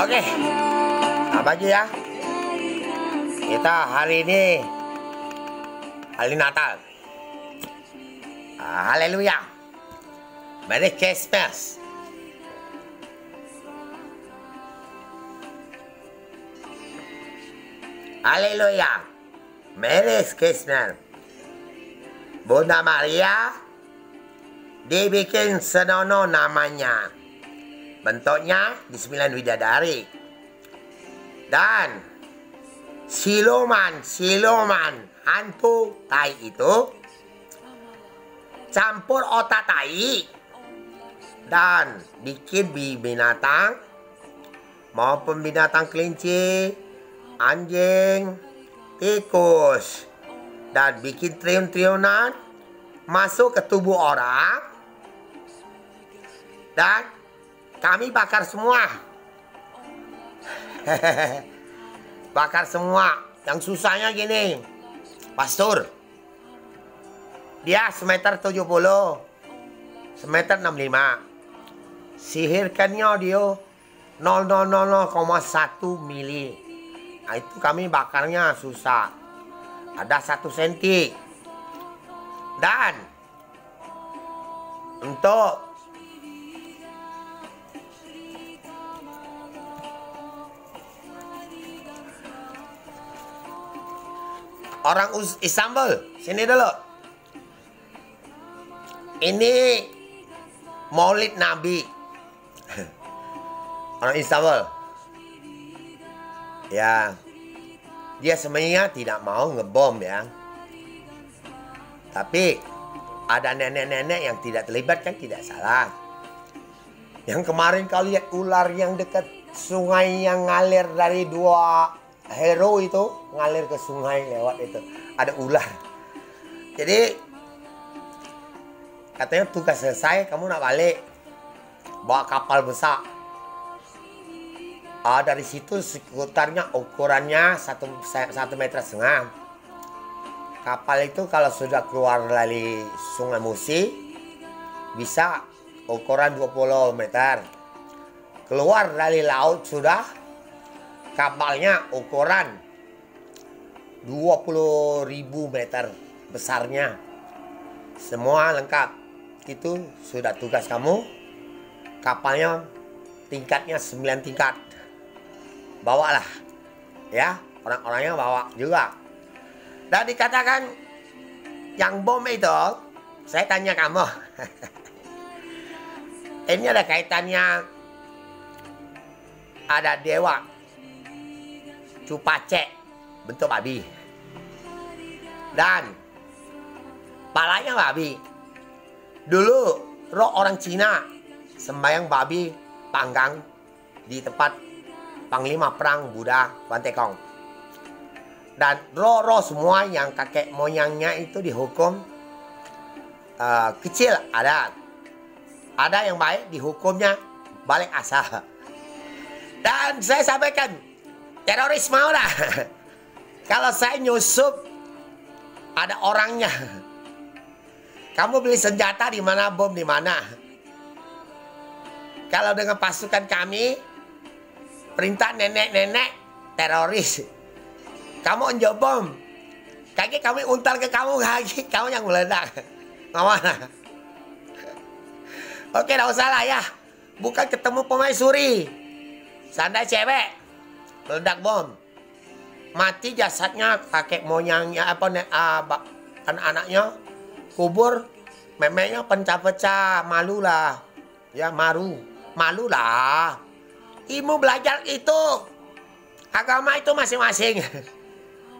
Oke, apa aja ya? Kita hari ini hari Natal. Haleluya. Merry Christmas. Haleluya. Merry Christmas. Bunda Maria dibikin senonoh namanya. Bentuknya di 9 bidadari. Dan siluman hantu tai itu campur otak tai dan bikin binatang maupun binatang kelinci, anjing, tikus, dan bikin triun-triunan masuk ke tubuh orang dan kami bakar semua. Bakar semua. Yang susahnya gini, Pastor, dia semeter 70, semeter 65. Sihirkannya dia 0,001 mili. Nah, itu kami bakarnya susah. Ada 1 senti. Dan untuk orang Istanbul, sini dulu. Ini Maulid Nabi. Orang Istanbul. Ya, dia sebenarnya tidak mau ngebom ya. Tapi ada nenek-nenek yang tidak terlibat kan tidak salah. Yang kemarin kau lihat ular yang dekat sungai yang ngalir dari 2 hero itu ngalir ke sungai lewat itu, ada ular. Jadi katanya tugas selesai, kamu nak balik bawa kapal besar. Dari situ sekitarnya ukurannya 1,5 meter. Kapal itu kalau sudah keluar dari Sungai Musi bisa ukuran 20 meter. Keluar dari laut sudah kapalnya ukuran 20.000 meter besarnya. Semua lengkap. Itu sudah tugas kamu. Kapalnya tingkatnya 9 tingkat. Bawalah. Ya, orang-orangnya bawa juga. Dan dikatakan yang bom itu, saya tanya kamu. Ini ada kaitannya, ada dewa Cupacek bentuk babi dan palanya babi. Dulu roh orang Cina sembahyang babi panggang di tempat Panglima Perang Buddha Wantekong. Dan roh-roh semua yang kakek moyangnya itu dihukum kecil ada yang baik dihukumnya balik asal. Dan saya sampaikan, teroris mau dah. Kalau saya nyusup ada orangnya. Kamu beli senjata di mana, bom di mana? Kalau dengan pasukan kami, perintah nenek-nenek teroris. Kamu unjuk bom. Kaki kami untal ke kamu lagi, kamu yang meledak. Ngomong. Oke, tidak usah lah ya. Bukan ketemu pemaisuri. Sandai cewek. Meledak bom. Mati jasadnya kakek moyangnya anak-anaknya kubur, memeknya pecah-pecah, malu lah. Ya malu lah. Ilmu belajar itu agama itu masing-masing.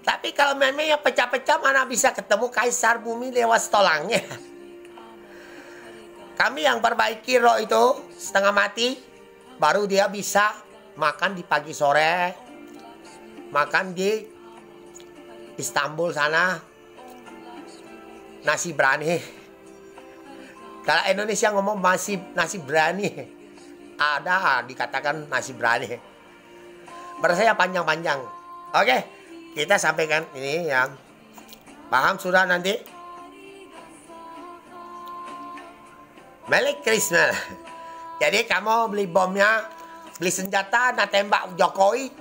Tapi kalau memeknya pecah-pecah mana bisa ketemu kaisar bumi lewat stolangnya. Kami yang perbaiki roh itu setengah mati, baru dia bisa makan di pagi sore. Makan di Istanbul sana nasi berani. Kalau Indonesia ngomong nasi berani, ada dikatakan nasi berani. Berasanya panjang-panjang. Oke, kita sampaikan ini yang paham sudah nanti. Merry Christmas. Jadi kamu beli bomnya beli senjata, nak tembak Jokowi.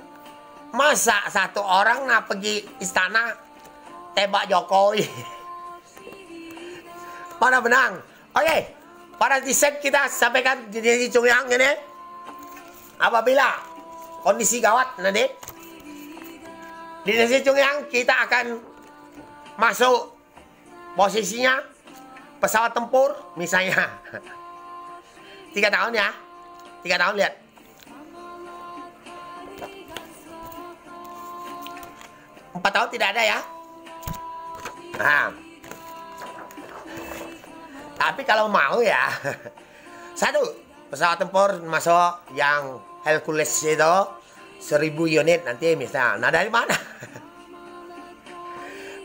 Masa satu orang nak pergi istana tembak Jokowi? Mana menang? Oke, para netizen kita sampaikan di Chung Yang ini. Apabila kondisi gawat nanti di Nasi Chung Yang kita akan masuk posisinya pesawat tempur misalnya 3 tahun ya, 3 tahun lihat. Empat tahun tidak ada ya. Nah, tapi kalau mau ya, satu pesawat tempur masuk yang Hercules itu 1000 unit nanti misalnya. Nah dari mana?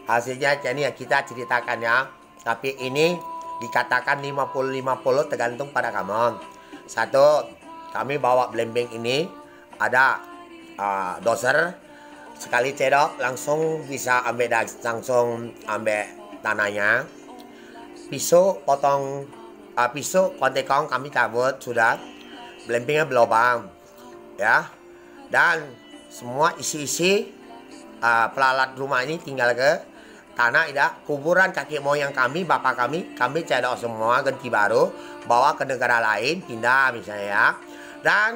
Hasilnya ini ya kita ceritakan ya. Tapi ini dikatakan 50-50 tergantung pada kamu. Satu, kami bawa blembing ini ada doser. Sekali cedok langsung bisa langsung ambil tanahnya. Pisau potong pisau kontekong kami cabut sudah. Blembingnya berlubang ya. Dan semua isi-isi pelalat rumah ini tinggal ke tanah tidak. Kuburan kakek moyang kami, bapak kami cedok semua ganti baru, bawa ke negara lain, pindah misalnya ya. Dan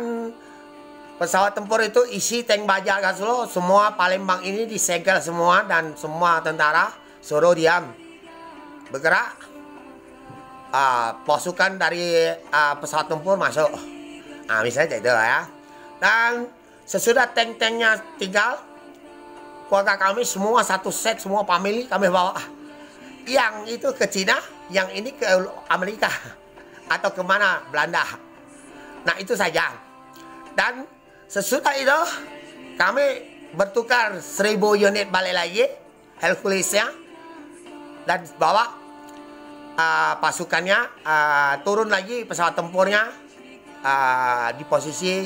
pesawat tempur itu isi tank baja Gaslo, semua Palembang ini disegel semua dan semua tentara suruh diam. Bergerak. Pasukan dari pesawat tempur masuk. Misalnya itu ya. Dan sesudah tank-tanknya tinggal, keluarga kami semua satu set, semua family kami bawa. Yang itu ke Cina, yang ini ke Amerika. Atau kemana, Belanda. Nah itu saja. Dan sesudah itu kami bertukar 1000 unit balik lagi Herculesnya dan bawa pasukannya turun lagi pesawat tempurnya di posisi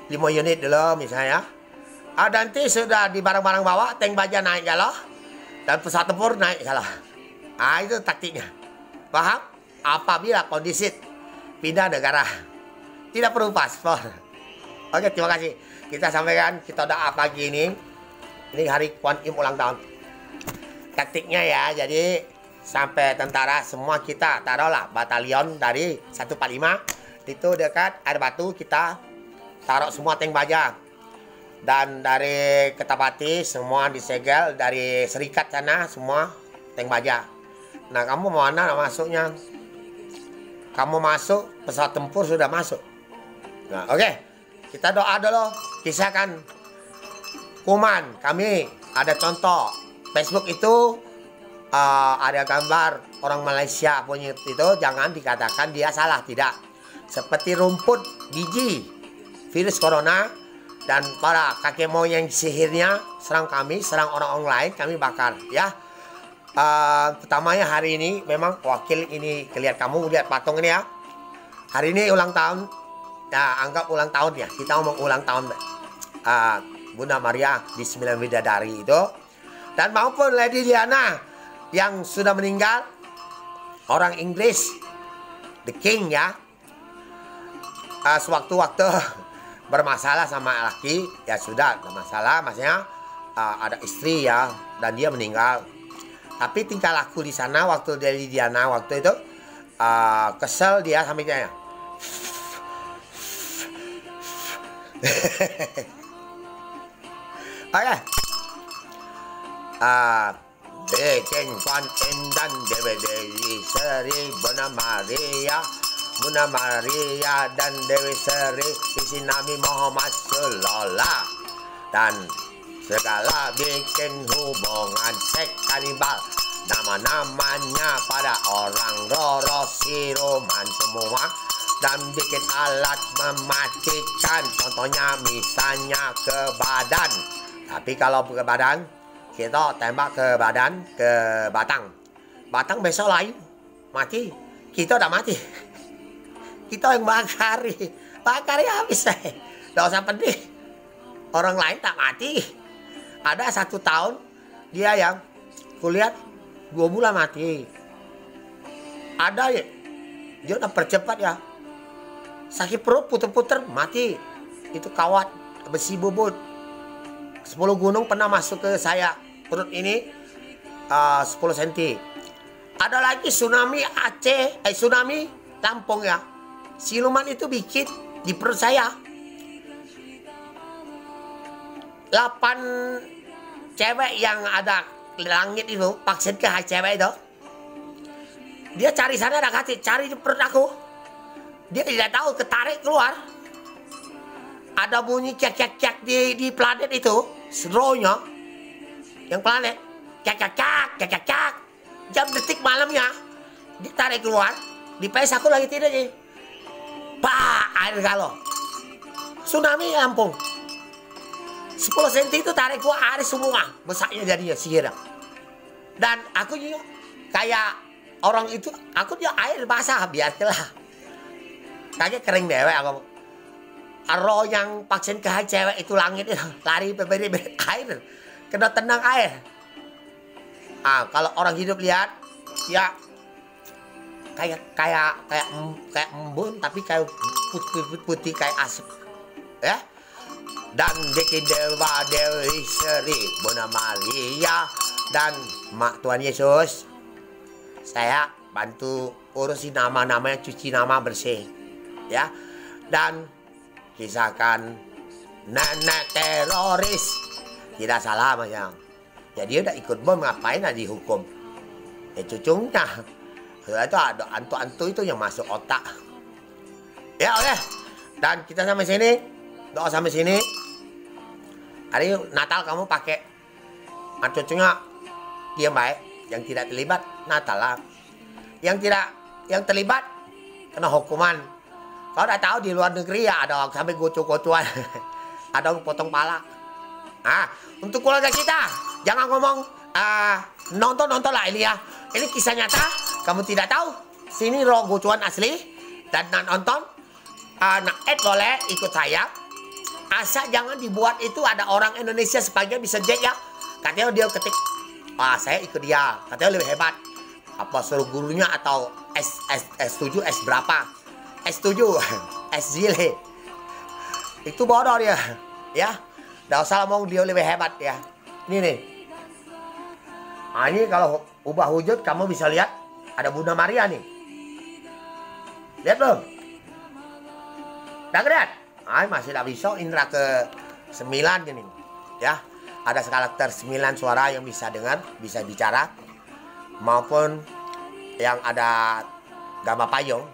5 unit dulu misalnya. Nanti sudah di barang-barang bawa tank baja naik galah dan pesawat tempur naik galah. Itu taktiknya. Paham? Apabila kondisi pindah negara tidak perlu paspor. Oke, terima kasih. Kita sampaikan, kita doa pagi ini. Ini hari Kuan Im ulang tahun. Taktiknya ya, jadi sampai tentara semua kita taruhlah batalion dari 145 itu dekat air batu kita taruh semua tank baja. Dan dari Ketapati semua disegel, dari Serikat sana semua tank baja. Nah, kamu mau mana masuknya? Kamu masuk, pesawat tempur sudah masuk. Nah, oke. Kita doa dulu, kisahkan kuman kami ada contoh Facebook itu ada gambar orang Malaysia punya itu, jangan dikatakan dia salah, tidak. Seperti rumput biji virus corona dan para kakek moyang sihirnya serang kami, serang orang-orang lain, kami bakar ya. Pertamanya hari ini memang wakil ini kelihatan, kamu lihat patung ini ya. Hari ini ulang tahun. Ya, anggap ulang tahun ya. Kita ngomong ulang tahun Bunda Maria di 9 Bidadari itu. Dan maupun Lady Diana yang sudah meninggal, orang Inggris, The King ya. Sewaktu-waktu bermasalah sama laki, ya sudah ada masalah, maksudnya ada istri ya, dan dia meninggal. Tapi tingkah laku di sana waktu Lady Diana waktu itu kesel dia sampai dia. Oke. Bikin Kuan Im dan Dewi Seri Bunda Maria dan Dewi Seri isi Nabi Muhammad Sallallahu dan segala bikin hubungan seks kanibal, nama-namanya pada orang Roro Siluman semua. Dan bikin alat mematikan, contohnya misalnya ke badan. Tapi kalau ke badan, kita tembak ke badan, ke batang. Batang besok lain, mati. Kita udah mati. Kita yang bakari habis. Gak usah pedih. Orang lain tak mati. Ada 1 tahun, dia yang kulihat 2 bulan mati. Ada ya, dia udah percepat ya. Sakit perut puter-puter mati. itu kawat besi bubut. 10 gunung pernah masuk ke saya perut ini 10 cm. Ada lagi tsunami Aceh, tsunami Lampung ya. Siluman itu bikin di perut saya. 8 cewek yang ada langit itu, vaksin ke cewek itu. Dia cari sana ada kati, cari di perut aku. Dia tidak tahu, ketarik keluar. Ada bunyi kek di planet itu, seronya, yang planet, kek. Jam detik malamnya, ditarik keluar, dipes aku lagi tidur nih. Pak, air galon. Tsunami Lampung. 10 cm itu tarik keluar air semua, besarnya jadinya sihir. Dan aku juga kayak orang itu, aku dia air basah biarlah. Kayak kering dewek aku. Roh yang vaksin ke cewek itu langit itu lari beri air, kena tenang air. Kalau orang hidup lihat ya kayak embun tapi kayak putih kayak asap ya. Dan Deki Dewa Dewi Sri Bunda Maria dan Mak Tuhan Yesus, saya bantu urusin nama-namanya, cuci nama bersih ya. Dan kisahkan nenek teroris tidak salah macam ya, dia udah ikut bom, ngapain aja dihukum ya cucunya. Itu ada antu-antu itu yang masuk otak ya. Oke, dan kita sampai sini, doa sampai sini. Hari Natal kamu pakai cucunya dia baik, yang tidak terlibat Natal lah, yang terlibat kena hukuman. Kau udah tahu di luar negeri ya ada sampai gocu-gocuan, ada potong pala. Untuk keluarga kita jangan ngomong nonton lah ini ya. Ini kisah nyata, kamu tidak tahu. Sini roh gocuan asli dan nonton. Boleh ikut saya. Asal jangan dibuat itu ada orang Indonesia sebagian bisa jet ya. Katanya dia ketik, saya ikut dia. Katanya lebih hebat. Apa suruh gurunya atau S7, S berapa? S7, S zile. Itu bodoh dia. Ya. Nggak usah ngomong dia lebih hebat ya. Ini nih. Ini kalau ubah wujud kamu bisa lihat ada Bunda Maria nih. Lihat belum? Udah lihat? Masih tidak bisa indra ke 9 gini. Ya. Ada karakter 9 suara yang bisa dengar, bisa bicara. Maupun yang ada gambar payung.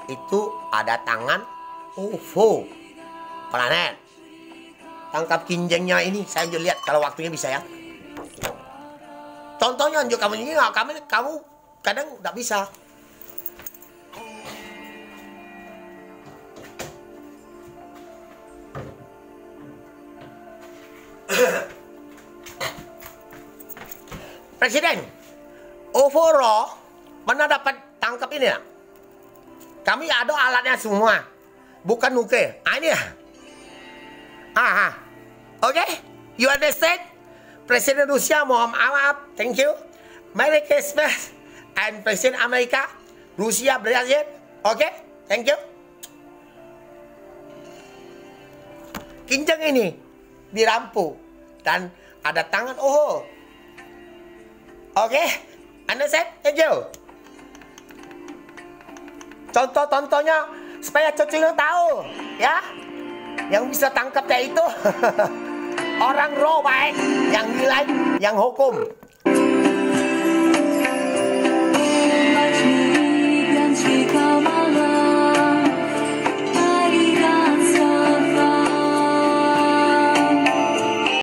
Itu ada tangan UFO planet. Tangkap kinjengnya ini saya juga lihat kalau waktunya bisa ya. Contohnya juga kamu ini kamu kadang nggak bisa. Presiden, UFO mana dapat tangkap ini ya? Kami ada alatnya semua, bukan nuklir. Ini ya. Oke, you understand? Presiden Rusia mohon maaf, thank you. Merry Christmas and Presiden Amerika, Rusia Brazil, oke, thank you. Kinjeng ini dirampu dan ada tangan oke, understand? Thank you. Contoh-contohnya supaya cucunya tahu ya. Yang bisa tangkap kayak itu orang roh baik, yang nilai, yang hukum.